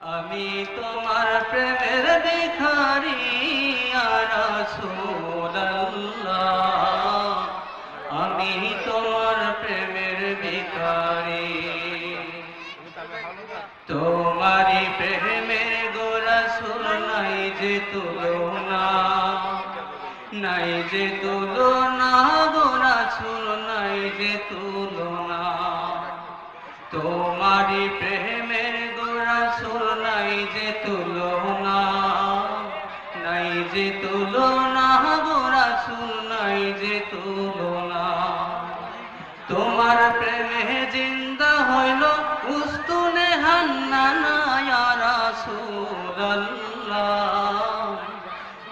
আমি তোমার প্রেমের ভিখারি ইয়া রাসূলুল্লাহ, আমি তোমার প্রেমের ভিখারি। তোমারি প্রেমের গো রাসূল নাই যে তুলনা, নাই যে তুলনা গো রাসূল নাই যে তুলনা। তোমারি প্রেমের গো রাসূল নাই যে তুলনা, নাই যে তুলনা গো রাসূল নাই যে তুলনা। তোমার প্রেমে জিন্দা হইল উস্তুনে হান্নানা ইয়া রাসূলুল্লাহ,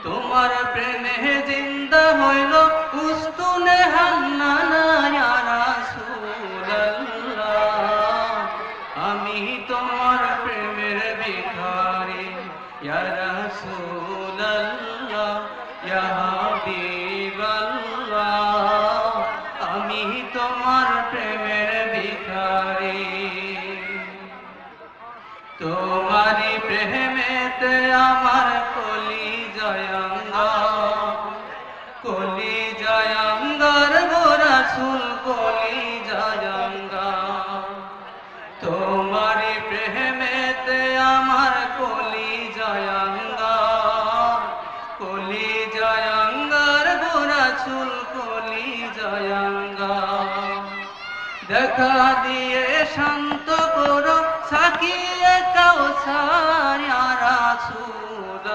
তোমার প্রেমে জিন্দা হইল উস্তুনে হান্নানা ইয়া রাসূলুল্লাহ, আমি তোমার প্রেমের ভিখারি ইয়া রাসূলুল্লাহ, ইয়া হাবিবাল্লাহ, আমি তোমার প্রেমের ভিখারি। তোমারি প্রেমেতে আমার কলিজায় অঙ্গার, কলিজায় অঙ্গার গো রাসূল কলিজায় অঙ্গার। তোমারি প্রেমেতে আমার কলিজায় অঙ্গার, কলিজায় অঙ্গার গো রাসূল কলিজায় অঙ্গার। দেখা দিয়ে শান্ত করো সাকিয়ে কাউসার ইয়া রাসূলুল্লাহ,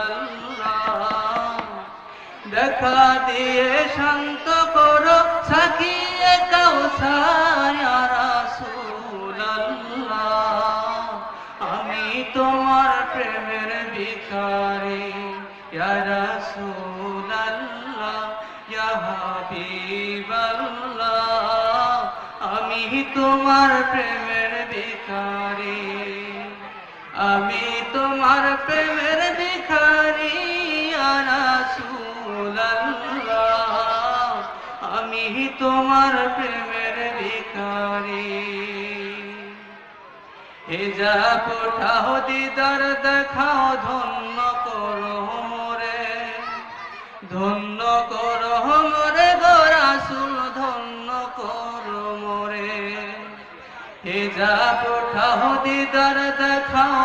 দেখা দিয়ে শান্ত করো সাকিয়ে কাউসার ইয়া রাসূলুল্লাহ, আমি তোমার প্রেমের ভিখারি ইয়া রাসূলুল্লাহ, ইয়া হাবিবাল্লাহ, আমি তোমার প্রেমের ভিখারি। আমি তোমার প্রেমের ভিখারি ইয়া রাসূলুল্লাহ, আমি তোমার প্রেমের ভিখারি। হিজাব উঠাও দিদার দেখাও ধন্য করো মোরে, ধন্য করো মোরে গো রাসূল ধন্য করো মোরে। হিজাব উঠাও দিদার দেখাও